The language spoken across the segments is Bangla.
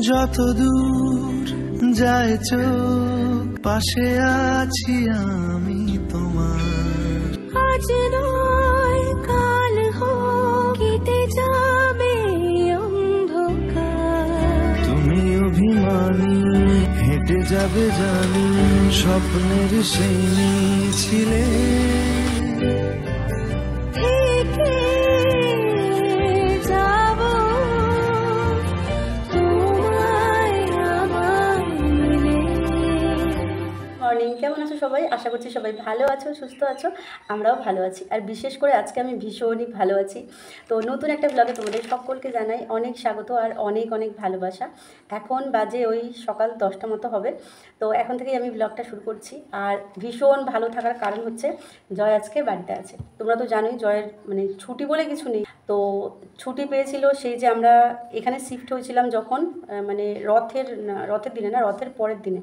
যত দূর যায় চোখ পাশে আছি আমি তোমার। আজ নয় কাল কেটে যাবে অন্ধকার। তুমি অভিমানী হেঁটে যাবে জানি স্বপ্নের সেই মিছিলে। মর্নিং, কেমন আছো সবাই? আশা করছি সবাই ভালো আছো, সুস্থ আছো। আমরাও ভালো আছি, আর বিশেষ করে আজকে আমি ভীষণই ভালো আছি। তো নতুন একটা ব্লগে তোমাদের সকলকে জানাই অনেক স্বাগত আর অনেক অনেক ভালোবাসা। এখন বাজে ওই সকাল 10টা মতো হবে। তো এখন থেকেই আমি ব্লগটা শুরু করছি। আর ভীষণ ভালো থাকার কারণ হচ্ছে জয় আজকে বাড়িতে আছে। তোমরা তো জানোই জয়ের মানে ছুটি বলে কিছু নেই। তো ছুটি পেয়েছিল সেই যে আমরা এখানে শিফট হয়েছিলাম যখন মানে রথের দিনে না, রথের পরের দিনে,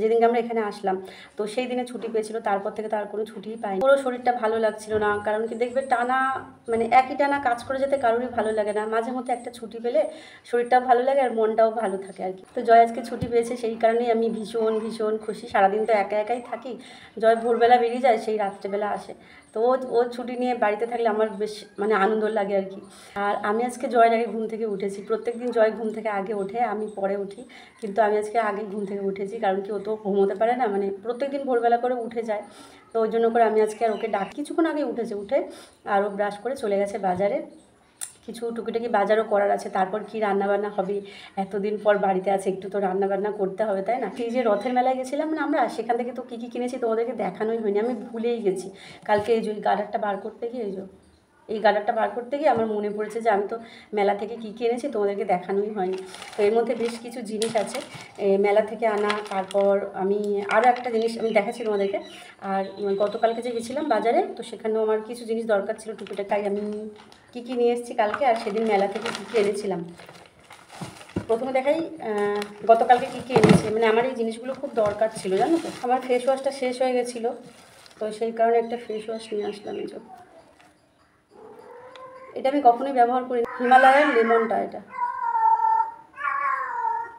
যেদিনকে আমরা এখানে আসলাম। তো সেই দিনে ছুটি পেয়েছিল, তারপর থেকে তার কোনো ছুটিই পাইনি। পুরো শরীরটা ভালো লাগছিল না, কারণ কি দেখবে টানা মানে একই টানা কাজ করে যেতে কারোরই ভালো লাগে না। মাঝে মধ্যে একটা ছুটি পেলে শরীরটাও ভালো লাগে আর মনটাও ভালো থাকে আর কি। তো জয় আজকে ছুটি পেয়েছে, সেই কারণেই আমি ভীষণ ভীষণ খুশি। সারাদিন তো একা একাই থাকি, জয় ভোরবেলা বেরিয়ে যায়, সেই রাত্রেবেলা আসে। তো ও ছুটি নিয়ে বাড়িতে থাকলে আমার বেশ মানে আনন্দ লাগে আর কি। আর আমি আজকে জয়ের আগে ঘুম থেকে উঠেছি। প্রত্যেকদিন জয় ঘুম থেকে আগে ওঠে, আমি পরে উঠি, কিন্তু আমি আজকে আগে ঘুম থেকে উঠেছি, কারণ কি ও তো ঘুমোতে পারে না, মানে প্রত্যেকদিন ভোরবেলা করে উঠে যায়। তো ওই জন্য করে আমি আজকে আর ওকে ডাক, কিছুক্ষণ আগে উঠে আর ও ব্রাশ করে চলে গেছে বাজারে। কিছু টুকিটাকি বাজারও করার আছে, তারপর কি রান্নাবান্না হবে, এতদিন পর বাড়িতে আছে, একটু তো রান্নাবান্না করতে হবে, তাই না? সেই যে রথের মেলায় গেছিলাম না আমরা, সেখান থেকে তো কী কী কিনেছি তোমাদেরকে দেখানোই হয়নি, আমি ভুলেই গেছি। কালকে এই যে গার্ডারটা বার করতে গিয়ে এই গার্ডারটা বার করতে গিয়ে আমার মনে পড়েছে যে আমি তো মেলা থেকে কী কী এনেছি তোমাদেরকে দেখানোই হয়নি। তো এর মধ্যে বেশ কিছু জিনিস আছে মেলা থেকে আনা। তারপর আমি আরও একটা জিনিস আমি দেখাচ্ছি তোমাদেরকে। আর গতকালকে যে গেছিলাম বাজারে, তো সেখানেও আমার কিছু জিনিস দরকার ছিল টুকিটাকি, তাই আমি কী কী নিয়ে এসেছি কালকে আর সেদিন মেলা থেকে কী কী এনেছিলাম। প্রথমে দেখাই গতকালকে কী কী এনেছি। মানে আমার এই জিনিসগুলো খুব দরকার ছিল, জানো তো। আমার ফেস ওয়াশটা শেষ হয়ে গেছিলো, তো সেই কারণে একটা ফেস ওয়াশ নিয়ে আসলাম। এই যে এটা আমি কখনোই ব্যবহার করি না, হিমালয়ার লেমনটা। এটা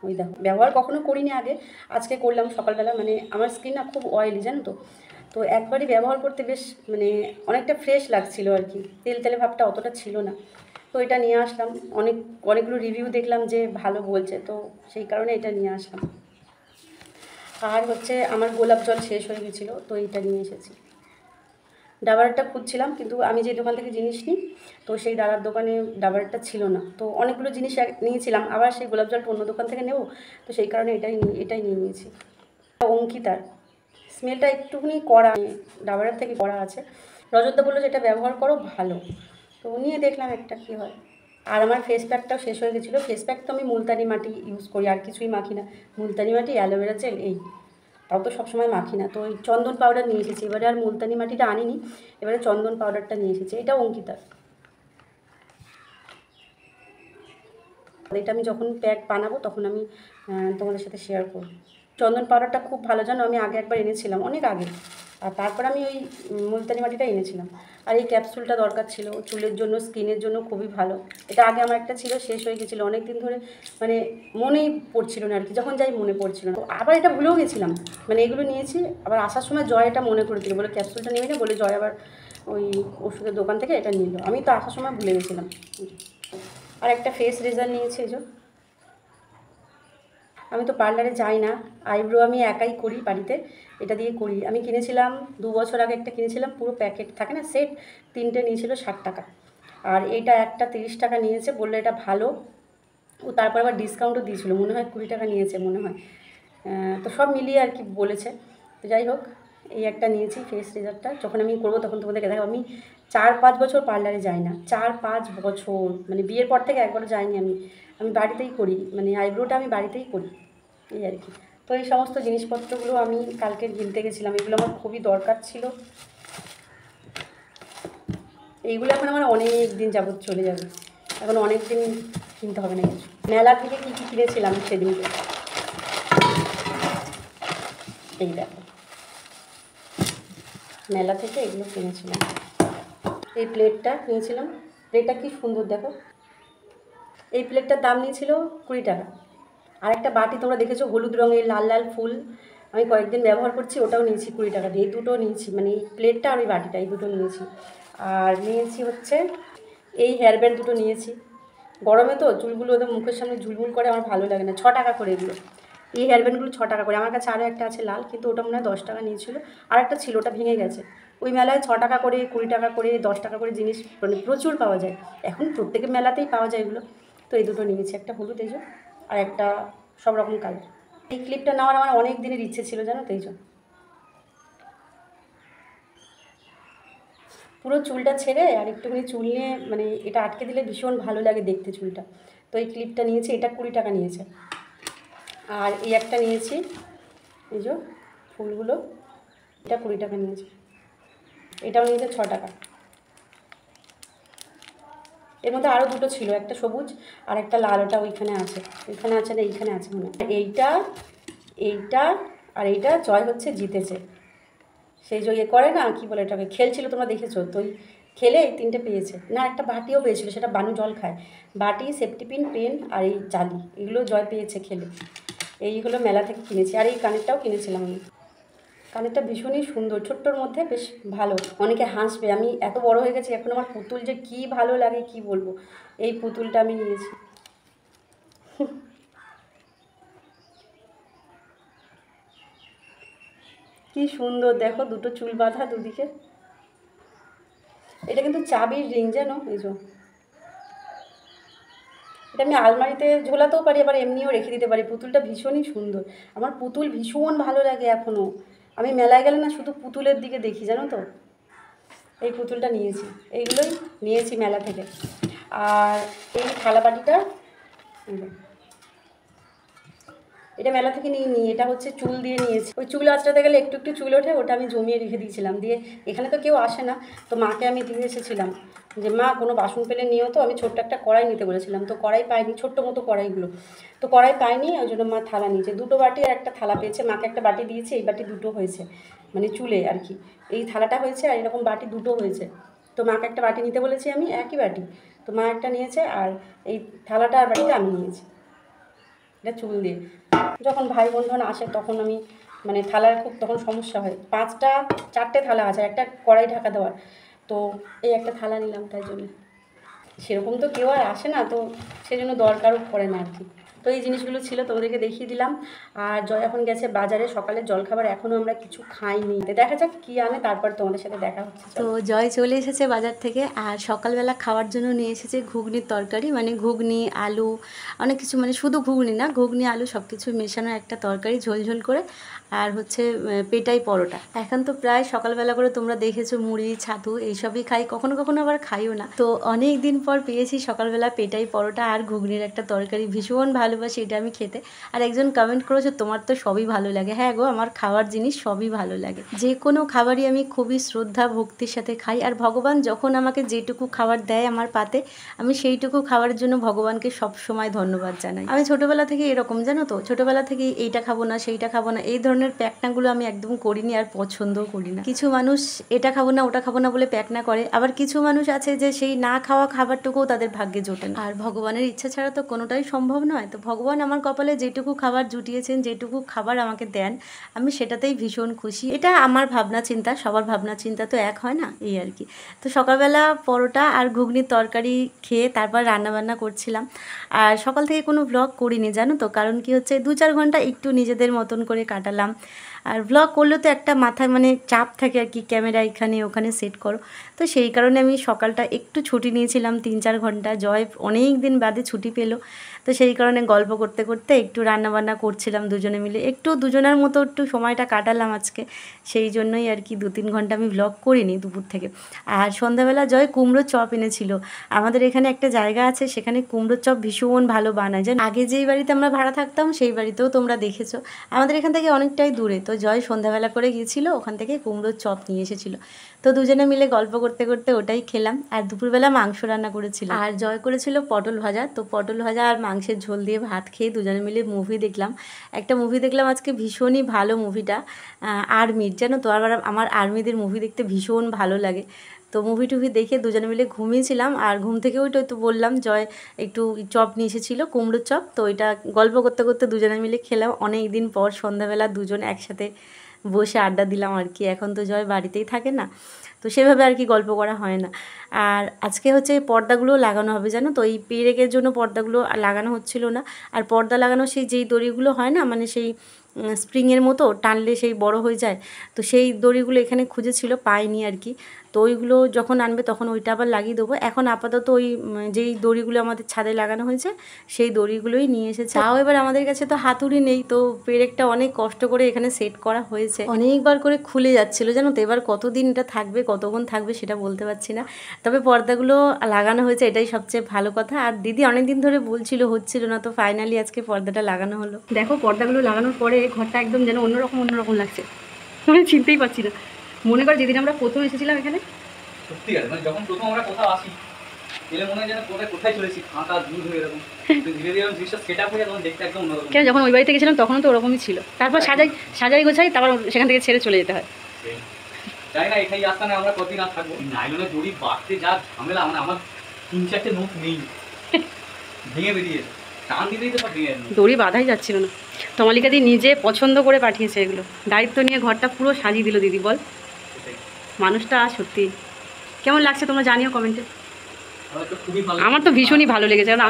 ওই দেখো, ব্যবহার কখনো করিনি আগে, আজকে করলাম সকালবেলা। মানে আমার স্কিন না খুব অয়েলি, জানো তো। তো একবারই ব্যবহার করতে বেশ মানে অনেকটা ফ্রেশ লাগছিল আর কি, তেল তেলে ভাবটা অতটা ছিল না। তো এটা নিয়ে আসলাম, অনেকগুলো রিভিউ দেখলাম যে ভালো বলছে, তো সেই কারণে এটা নিয়ে আসলাম। আর হচ্ছে আমার গোলাপ জল শেষ হয়ে গেছিলো, তো এইটা নিয়ে এসেছি। ডাবারটা খুঁজছিলাম, কিন্তু আমি যে দোকান থেকে জিনিস নিই, তো সেই দাদার দোকানে ডাবারটা ছিল না। তো অনেকগুলো জিনিস নিয়েছিলাম, আবার সেই গোলাপ জলটা অন্য দোকান থেকে নেব, তো সেই কারণে এটাই নিয়ে নিয়েছি। অঙ্কিতার স্মেলটা একটুখানি কড়া, ডাবারের থেকে কড়া আছে। রজতদা বললো যে এটা ব্যবহার করো, ভালো। তো নিয়ে দেখলাম একটা কী হয়। আর আমার ফেস প্যাকটাও শেষ হয়ে গেছিলো। ফেস প্যাক তো আমি মুলতানি মাটি ইউজ করি, আর কিছুই মাখি না। মুলতানি মাটি, অ্যালোভেরা জেল, এই তাও তো সবসময় মাখি না। তো ওই চন্দন পাউডার নিয়ে এসেছি এবারে, আর মুলতানি মাটিটা আনিনি, এবারে চন্দন পাউডারটা নিয়ে এসেছি। এটা অঙ্কিতার। এটা আমি যখন প্যাক বানাবো তখন আমি তোমাদের সাথে শেয়ার করব। চন্দন পাউডারটা খুব ভালো, জানো। আমি আগে একবার এনেছিলাম, অনেক আগে, আর তারপর আমি ওই মুলতানি মাটিটা এনেছিলাম। আর এই ক্যাপসুলটা দরকার ছিল, চুলের জন্য, স্কিনের জন্য খুবই ভালো। এটা আগে আমার একটা ছিল, শেষ হয়ে গেছিলো অনেক দিন ধরে, মানে মনেই পড়ছিল না আর কি, যখন যাই মনে পড়ছিল না। আবার এটা ভুলেও গেছিলাম, মানে এগুলো নিয়েছি। আবার আসার সময় জয় এটা মনে করে দিল, বলে ক্যাপসুলটা নেবে না, বলে জয় আবার ওই ওষুধের দোকান থেকে এটা নিল। আমি তো আসার সময় ভুলে গেছিলাম। আর একটা ফেস রেজার নিয়েছি। এই যে আমি তো পার্লারে যাই না, আইব্রো আমি একাই করি বাড়িতে, এটা দিয়ে করি। আমি কিনেছিলাম 2 বছর আগে, একটা কিনেছিলাম পুরো প্যাকেট থাকে না, সেট, 3টে নিয়েছিল 60 টাকা। আর এইটা একটা 30 টাকা নিয়েছে, বললো এটা ভালো। ও তারপর আবার ডিসকাউন্টও দিয়েছিলো, মনে হয় 20 টাকা নিয়েছে মনে হয়। তো সব মিলিয়ে আর কি বলেছে। তো যাই হোক, এই একটা নিয়েছি ফেস রেজারটা। যখন আমি করবো তখন তোমাদেরকে দেখাবো। আমি 4-5 বছর পার্লারে যাই না, 4-5 বছর, মানে বিয়ের পর থেকে একবারও যাইনি। আমি বাড়িতেই করি, মানে আইব্রোটা আমি বাড়িতেই করি, এই আর কি। তো এই সমস্ত জিনিসপত্রগুলো আমি কালকে কিনতে গেছিলাম, এগুলো আমার খুবই দরকার ছিল। এইগুলো এখন আমার অনেক দিন যাবত চলে যাবে, এখন অনেক দিন কিনতে হবে না কিছু। মেলা থেকে কী কী কিনেছিলাম সেদিনকে, এই দেখো, মেলা থেকে এগুলো কিনেছিলাম। এই প্লেটটা কিনেছিলাম, প্লেটটা কি সুন্দর দেখো। এই প্লেটটার দাম নিয়েছিল 20 টাকা, আর একটা বাটি তোমরা দেখেছো হলুদ রঙের লাল লাল ফুল, আমি কয়েকদিন ব্যবহার করছি, ওটাও নিয়েছি 20 টাকা দিয়ে। এই দুটো নিয়েছি, মানে এই প্লেটটা আর ওই বাটিটা, এই দুটো নিয়েছি। আর নিয়েছি হচ্ছে এই হেয়ার ব্যান্ড দুটো নিয়েছি। গরমে তো চুলগুলো ওদের মুখের সামনে ঝুলঝুল করে, আমার ভালো লাগে না। 6 টাকা করে এগুলো, এই হেয়ার ব্যান্ডগুলো 6 টাকা করে। আমার কাছে আরও একটা আছে লাল, কিন্তু ওটা মনে হয় 10 টাকা নিয়েছিল। আর একটা ছিল, ওটা ভেঙে গেছে। ওই মেলায় 6 টাকা করে, 20 টাকা করে, 10 টাকা করে জিনিস মানে প্রচুর পাওয়া যায়। এখন প্রত্যেকের মেলাতেই পাওয়া যায় এগুলো। তো এই দুটো নিয়েছি, একটা হলুদ এই যে, আর একটা সব রকম কালার। এই ক্লিপটা নেওয়ার আমার অনেক দিনের ইচ্ছে ছিল, জানো তো, এই যে পুরো চুলটা ছেড়ে আর একটুখানি চুল নিয়ে মানে এটা আটকে দিলে ভীষণ ভালো লাগে দেখতে চুলটা। তো এই ক্লিপটা নিয়েছি, এটা 20 টাকা নিয়েছে। আর এই একটা নিয়েছি, এই যে ফুলগুলো, এটা 20 টাকা নিয়েছে। এটাও নিয়েছে 6 টাকা। এর মধ্যে আরও দুটো ছিল, একটা সবুজ আর একটা লাল, ওটা ওইখানে আছে, ওইখানে আছে না এইখানে আছে মনে হয়। এইটা এইটা আর এইটা জয় হচ্ছে জিতেছে। সেই যে ইয়ে করে না, কী বলে এটাকে, খেলছিল, তোমরা দেখেছো তো, ওই খেলে এই 3টে পেয়েছে। না, একটা বাটিও পেয়েছিল, সেটা বানু জল খায়। বাটি, সেফটি পিন, পেন আর এই জালি, এগুলো জয় পেয়েছে খেলে। এইগুলো মেলা থেকে কিনেছি। আর এই কানেরটাও কিনেছিলাম আমি। কানেরটা ভীষণই সুন্দর, ছোট্টর মধ্যে বেশ ভালো। অনেকে হাসবে, আমি এত বড় হয়ে গেছি এখন আমার পুতুল যে কী ভালো লাগে কি বলবো। এই পুতুলটা আমি নিয়েছি। কি সুন্দর দেখো, দুটো চুল বাঁধা দুদিকে। এটা কিন্তু চাবির রিং, জানো, এই যে এটা আমি আলমারিতে ঝোলাতেও পারি, আবার এমনিও রেখে দিতে পারি। পুতুলটা ভীষণই সুন্দর, আমার পুতুল ভীষণ ভালো লাগে এখনও। আমি মেলায় গেলে না শুধু পুতুলের দিকে দেখি, জানো তো। এই পুতুলটা নিয়েছি, এইগুলোই নিয়েছি মেলা থেকে। আর এই থালাবাটিটা, এটা মেলা থেকে নিয়ে এটা হচ্ছে চুল দিয়ে নিয়েছি। ওই চুল আঁচড়াতে গেলে একটু একটু চুল ওঠে, ওটা আমি জমিয়ে রেখে দিয়েছিলাম। দিয়ে এখানে তো কেউ আসে না, তো মাকে আমি দিয়ে এসেছিলাম যে মা কোনো বাসন পেলে নিও তো। আমি ছোট্ট একটা কড়াই নিতে বলেছিলাম, তো কড়াই পাইনি, ছোট্ট মতো কড়াইগুলো, তো কড়াই পাইনি, ওই জন্য মা থালা নিয়েছে। দুটো বাটি আর একটা থালা পেয়েছে। মাকে একটা বাটি দিয়েছি, এই বাটি দুটো হয়েছে, মানে চুলে আর কি। এই থালাটা হয়েছে আর এরকম বাটি দুটো হয়েছে। তো মাকে একটা বাটি নিতে বলেছি আমি, একই বাটি, তো মা একটা নিয়েছে। আর এই থালাটা আর বাটিটা আমি নিয়েছি, এটা চুল দিয়ে। যখন ভাই বন্ধন আসে তখন আমি মানে থালার খুব তখন সমস্যা হয়। 4টে থালা আছে, একটা কড়াই ঢাকা দেওয়ার, তো এই একটা থালা নিলাম তাই জন্য। সেরকম তো কেউ আর আসে না, তো সেজন্য দরকারও পড়ে না আর কি। তো এই জিনিসগুলো ছিল, তোমাদেরকে দেখিয়ে দিলাম। আর জয় এখন গেছে বাজারে, সকালের জলখাবার এখনও আমরা কিছু খাইনি। দেখা যাক কী আনে, তারপর তোমাদের সাথে দেখা হচ্ছে। তো জয় চলে এসেছে বাজার থেকে, আর সকালবেলা খাওয়ার জন্য নিয়ে এসেছে ঘুগনির তরকারি, মানে ঘুগনি আলু অনেক কিছু, মানে শুধু ঘুগনি না, ঘুগনি আলু সব কিছু মেশানো একটা তরকারি, ঝোল ঝোল করে। আর হচ্ছে পেটাই পরোটা। এখন তো প্রায় সকালবেলা করে তোমরা দেখেছো মুড়ি ছাতু এইসবই খাই, কখনো কখনো আবার খাইও না। তো অনেক দিন পর পেয়েছি সকালবেলা পেটাই পরোটা আর ঘুগনির একটা তরকারি, ভীষণ ভালোবাসি এটা আমি খেতে। আর একজন কমেন্ট করেছো তোমার তো সবই ভালো লাগে। হ্যাঁ গো, আমার খাওয়ার জিনিস সবই ভালো লাগে, যে কোনো খাবারই আমি খুবই শ্রদ্ধা ভক্তির সাথে খাই। আর ভগবান যখন আমাকে যেটুকু খাবার দেয় আমার পাতে, আমি সেইটুকু খাওয়ার জন্য ভগবানকে সব সময় ধন্যবাদ জানাই। আমি ছোটোবেলা থেকে এরকম, জানো তো, ছোটোবেলা থেকে এইটা খাবো না সেইটা খাবো না, এই ধরনের প্যাকনাগুলো আমি একদম করিনি আর পছন্দও করি না। কিছু মানুষ এটা খাবো না ওটা খাবো না বলে প্যাকনা করে, আবার কিছু মানুষ আছে যে সেই না খাওয়া খাবারটুকুও তাদের ভাগ্যে জোটে না। আর ভগবানের ইচ্ছা ছাড়া তো কোনোটাই সম্ভব নয়। তো ভগবান আমার কপালে যেটুকু খাবার জুটিয়েছেন, যেটুকু খাবার আমাকে দেন, আমি সেটাতেই ভীষণ খুশি। এটা আমার ভাবনা চিন্তা, সবার ভাবনা চিন্তা তো এক হয় না, এই আর কি। তো সকালবেলা পরোটা আর ঘুগনির তরকারি খেয়ে তারপর রান্নাবান্না করছিলাম। আর সকাল থেকে কোনো ব্লগ করিনি, জানো তো, কারণ কি হচ্ছে 2-4 ঘন্টা একটু নিজেদের মতন করে কাটালাম। আর ব্লগ করলে তো একটা মাথায় মানে চাপ থাকে আর কি, ক্যামেরা এখানে ওখানে সেট করো। তো সেই কারণে আমি সকালটা একটু ছুটি নিয়েছিলাম 3-4 ঘন্টা। জয় অনেক দিন বাদে ছুটি পেলো, তো সেই কারণে গল্প করতে করতে একটু রান্নাবান্না করছিলাম দুজনে মিলে, একটু দুজনের মতো একটু সময়টা কাটালাম আজকে। সেই জন্যই আর কি 2-3 ঘন্টা আমি ব্লগ করিনি দুপুর থেকে। আর সন্ধ্যাবেলা জয় কুমড়োর চপ এনেছিল। আমাদের এখানে একটা জায়গা আছে, সেখানে কুমড়োর চপ ভীষণ ভালো বানায়। যেন আগে যেই বাড়িতে আমরা ভাড়া থাকতাম সেই বাড়িতেও তোমরা দেখেছো, আমাদের এখান থেকে অনেকটাই দূরে। তো জয় সন্ধ্যাবেলা করে গিয়েছিলো, ওখান থেকে কুমড়োর চপ নিয়ে এসেছিলো। তো দুজনে মিলে গল্প করতে করতে ওটাই খেলাম। আর দুপুরবেলা মাংস রান্না করেছিল, আর জয় করেছিল পটল ভাজা। তো পটল ভাজা আর মাংসের ঝোল দিয়ে ভাত খেয়ে দুজনে মিলে মুভি দেখলাম। একটা মুভি দেখলাম আজকে, ভীষণই ভালো মুভিটা, আর্মির, জানো তো। আবার আমার আর্মিদের মুভি দেখতে ভীষণ ভালো লাগে। তো মুভি টুভি দেখে দুজনে মিলে ঘুমিয়েছিলাম, আর ঘুম থেকে ওইটা তো বললাম জয় একটু চপ নিয়ে এসেছিলো, কুমড়োর চপ। তো ওইটা গল্প করতে করতে দুজনে মিলে খেলাম। অনেক দিন পর সন্ধ্যাবেলা দুজন একসাথে বসে আড্ডা দিলাম আর কি। এখন তো জয় বাড়িতেই থাকে না, তো সেভাবে আর কি গল্প করা হয় না। আর আজকে হচ্ছে পর্দাগুলো লাগানো হবে, জানো তো এই পেরেকের জন্য পর্দাগুলো লাগানো হচ্ছিল না। আর পর্দা লাগানো সেই যেই দড়িগুলো হয় না, মানে সেই স্প্রিংয়ের মতো টানলে সেই বড় হয়ে যায়, তো সেই দড়িগুলো এখানে খুঁজেছিল, পাইনি আর কি। তো ওইগুলো যখন আনবে তখন ওইটা আবার লাগিয়ে দেবো। এখন আপাতত ওই যেই দড়িগুলো আমাদের ছাদে লাগানো হয়েছে সেই দড়িগুলোই নিয়ে এসেছে। তাও এবার আমাদের কাছে তো হাতুড়ি নেই, তো পেরেকটা অনেক কষ্ট করে এখানে সেট করা হয়েছে। অনেকবার করে খুলে যাচ্ছিলো জানো তো। এবার কতদিন এটা থাকবে, কতক্ষণ থাকবে সেটা বলতে পারছি না। তবে পর্দাগুলো লাগানো হয়েছে, এটাই সবচেয়ে ভালো কথা। আর দিদি অনেকদিন ধরে বলছিল, হচ্ছিল না, তো ফাইনালি আজকে পর্দাটা লাগানো হলো। দেখো পর্দাগুলো লাগানোর পরে ঘরটা একদম যেন অন্যরকম লাগছে, আমি চিনতেই পারছি না। মনে কর যেদিন আমরা প্রথম এসেছিলাম এখানে, সত্যি আছে মানে যখন প্রথম আমরা কোথাও আসি এলে মনে হয় যেন কোথায় চলেছি, ফাঁকা দুধ হয়ে এরকম। ধীরে ধীরে জিনিসটা সেট আপ হয়ে তখন দেখতে একদম অন্যরকম। কেন যখন ওই বাড়িতে গেছিলাম তখনও তো ওরকমই ছিল। তারপর সাজাই গোছাই, তারপর সেখান থেকে ছেড়ে চলে যেতে হয়। জানি না এখানে আসতে আমরা কতদিন আর থাকবো। নাইলনের দড়ি বাঁধতে যা ঝামেলা, মানে আমার 3-4টে নোট নেই, ভেঙে বেরিয়ে টান দিতেই তো সব ভেঙে গেল, দড়ি বাঁধাই যাচ্ছিল না। তমালিকা দি নিজে পছন্দ করে পাঠিয়েছে এগুলো, দায়িত্ব নিয়ে ঘরটা পুরো সাজিয়ে দিল দিদি। বল মানুষটা সত্যি কেমন লাগছে তোমরা জানিও কমেন্টে। আমার তো ভীষণই ভালো লেগেছে, কারণ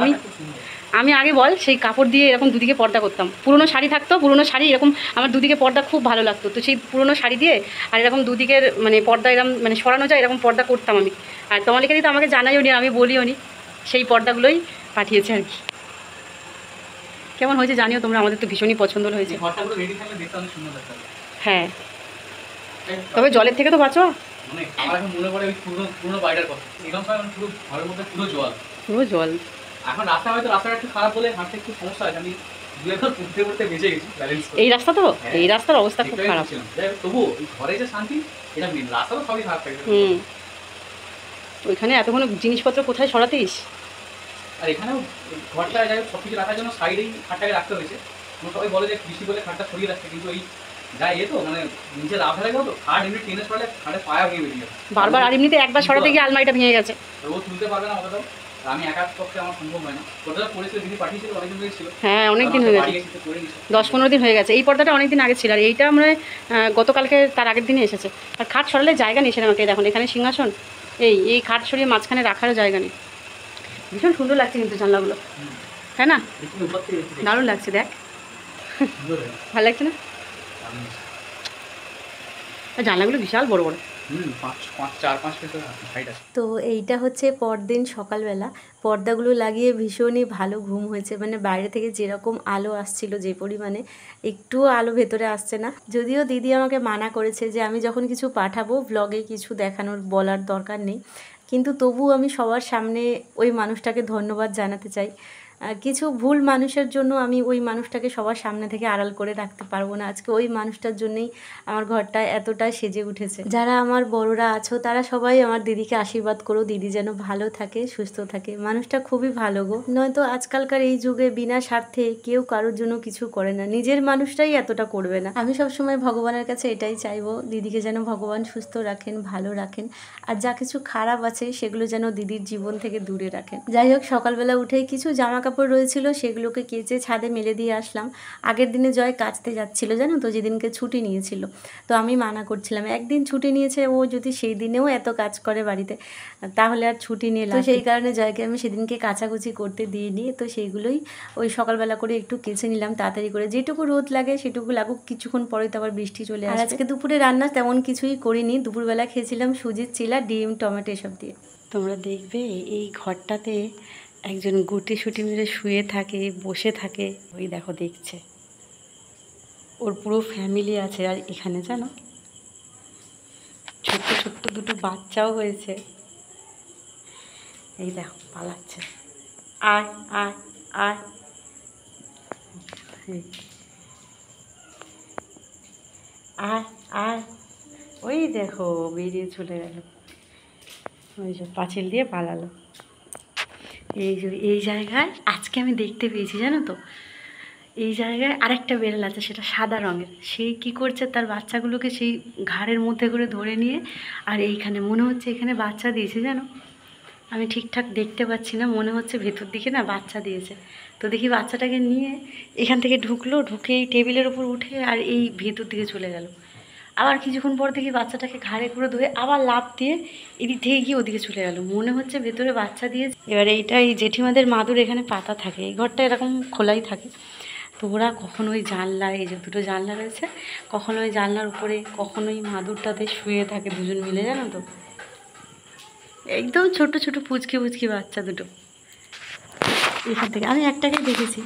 আমি আগে বল সেই কাপড় দিয়ে এরকম দুদিকে পর্দা করতাম। পুরনো শাড়ি থাকতো, পুরনো শাড়ি এরকম আমার দুদিকে পর্দা খুব ভালো লাগতো। তো সেই পুরনো শাড়ি দিয়ে আর এরকম দুদিকের মানে পর্দা এরকম মানে সরানো যায় এরকম পর্দা করতাম আমি। আর তমালিকা দি তো আমাকে জানাইও নি, আমি বলিও নি, সেই পর্দাগুলোই পাঠিয়েছে আর কি। কেমন হয়েছে জানিও তোমরা, আমাদের তো ভীষণই পছন্দ হয়েছে। হ্যাঁ, তবে জলের থেকে তো বাঁচো। মানে আমার এখন মনে পড়ে ওই পুরনো বাড়িটার কথা। এরকম সময় পুরো ঘরের মধ্যে পুরো জল। এখন রাস্তা হয়তো রাস্তাটা একটু খারাপ বলে হাঁটতে একটু সমস্যা আছে। আমি দুবার পড়তে বেঁচে গেছি ব্যালেন্স করে। এই রাস্তা তো এই রাস্তার অবস্থা খুব খারাপ। তবু ঘরে যে শান্তি, এটা মেন। রাস্তা তো সবই খারাপ থাকে। ওইখানে এতক্ষণ জিনিসপত্র কোথায় সরাতিস। আর এখানেও ঘরটা যাই সব কিছু রাখার জন্য সাইডেই খাটটাকে রাখতে হয়েছে। সবাই বলে যে বৃষ্টি বলে খাটটা সরিয়ে রাখছে, কিন্তু এই যাই তো মানে নিচে লাভ ফেলে গেল তো খাট এমনি টেনে সরালে খাটে পায়া ভেঙে বেরিয়ে যাবে বারবার। আর এমনিতে একবার সরাতে গিয়ে আলমারিটা ভেঙে গেছে, ও তুলতে পারবে না অতটাও। আমি একা পক্ষে আমার সম্ভব হয় না। পর্দাটা পড়েছিল, দিদি পাঠিয়েছিল, অনেকদিন হয়ে ছিল। হ্যাঁ অনেকদিন হয়ে গেছে, 10-15 দিন হয়ে গেছে। এই পর্দাটা অনেকদিন আগে ছিল, আর এইটা আমরা গতকালকে তার আগের দিনে এসেছে। আর খাট সরালে জায়গা নেই সেরকম। দেখুন এখানে সিংহাসন, এই খাট সরিয়ে মাঝখানে রাখারও জায়গা নেই। ভীষণ সুন্দর লাগছে কিন্তু জানলাগুলো, তাই না? দারুণ লাগছে, দেখ ভালো লাগছে না? জানলাগুলো বিশাল বড় বড়। তো এইটা হচ্ছে পরদিন সকালবেলা পর্দাগুলো লাগিয়ে ভীষণই ভালো ঘুম হয়েছে। মানে বাইরে থেকে যেরকম আলো আসছিল, যে পরিমাণে, একটুও আলো ভেতরে আসছে না। যদিও দিদি আমাকে মানা করেছে যে আমি যখন কিছু পাঠাবো ব্লগে কিছু দেখানোর বলার দরকার নেই, কিন্তু তবুও আমি সবার সামনে ওই মানুষটাকে ধন্যবাদ জানাতে চাই। কিছু ভুল মানুষের জন্য আমি ওই মানুষটাকে সবার সামনে থেকে আড়াল করে রাখতে পারবো না। আজকে ওই মানুষটার জন্যই আমার ঘরটা এতটাই সেজে উঠেছে। যারা আমার বড়রা আছো তারা সবাই আমার দিদিকে আশীর্বাদ করো, দিদি যেন ভালো থাকে, সুস্থ থাকে। মানুষটা খুবই ভালো গো। নয়তো আজকালকার এই যুগে বিনা স্বার্থে কেউ কারোর জন্য কিছু করে না, নিজের মানুষটাই এতটা করবে না। আমি সবসময় ভগবানের কাছে এটাই চাইবো, দিদিকে যেন ভগবান সুস্থ রাখেন, ভালো রাখেন, আর যা কিছু খারাপ আছে সেগুলো যেন দিদির জীবন থেকে দূরে রাখেন। যাই হোক, সকালবেলা উঠেই কিছু জামা কাপড় রয়েছিল সেগুলোকে কেচে ছাদে মেলে দিয়ে আসলাম। আগের দিনে জয় কাচতে যাচ্ছিল জানো তো, যেদিনকে ছুটি নিয়েছিল। তো আমি মানা করছিলাম, একদিন ছুটি নিয়েছে, ও যদি সেই দিনেও এত কাজ করে বাড়িতে তাহলে আর ছুটি নিয়ে তো সেই কারণে জয়কে আমি সেদিনকে কাচাকুচি করতে দিইনি। তো সেইগুলোই ওই সকালবেলা করে একটু কেচে নিলাম তাড়াতাড়ি করে। যেটুকু রোদ লাগে সেটুকু লাগুক, কিছুক্ষণ পরে তো আবার বৃষ্টি চলে আসে। আজকে দুপুরে রান্না তেমন কিছুই করিনি, দুপুরবেলা খেয়েছিলাম সুজির চিলা, ডিম, টমেটো এসব দিয়ে। তোমরা দেখবে এই ঘরটাতে একজন গুটি সুটি মেরে শুয়ে থাকে, বসে থাকে। ওই দেখো দেখছে, ওর পুরো ফ্যামিলি আছে। আর এখানে জানো ছোট্ট ছোট্ট দুটো বাচ্চাও হয়েছে। এই দেখো পালাচ্ছে, আয় আয় আয়, আয় আয়। ওই দেখো বেরিয়ে চলে গেল, ওই যে পাঁচিল দিয়ে পালালো। এই জায়গায় আজকে আমি দেখতে পেয়েছি জানো তো, এই জায়গায় আরেকটা বেড়াল আছে, সেটা সাদা রঙের। সেই কি করছে, তার বাচ্চাগুলোকে সেই ঘাড়ের মধ্যে করে ধরে নিয়ে, আর এইখানে মনে হচ্ছে এখানে বাচ্চা দিয়েছে জানো। আমি ঠিকঠাক দেখতে পাচ্ছি না, মনে হচ্ছে ভেতর দিকে না বাচ্চা দিয়েছে। তো দেখি বাচ্চাটাকে নিয়ে এখান থেকে ঢুকলো, ঢুকে এই টেবিলের ওপর উঠে আর এই ভেতর দিকে চলে গেল। আবার কিছুক্ষণ পর দেখি বাচ্চাটাকে ঘাড়ে করে ধরে আবার লাফ দিয়ে এদিক থেকে গিয়ে ওদিকে চলে গেল, মনে হচ্ছে ভেতরে বাচ্চা দিয়েছে। এবারে এইটা এই জেঠিমাদের মাদুর এখানে পাতা থাকে, এই ঘরটা এরকম খোলাই থাকে। তো ওরা কখনো ওই জানলায়, এই যে দুটো জানলা রয়েছে, কখনো ওই জানলার উপরে, কখনো ওই মাদুরটাতে শুয়ে থাকে দুজন মিলে, জানো তো। একদম ছোট ছোট পুচকে পুচকে বাচ্চা দুটো। এখান থেকে আমি একটাকেই দেখেছি।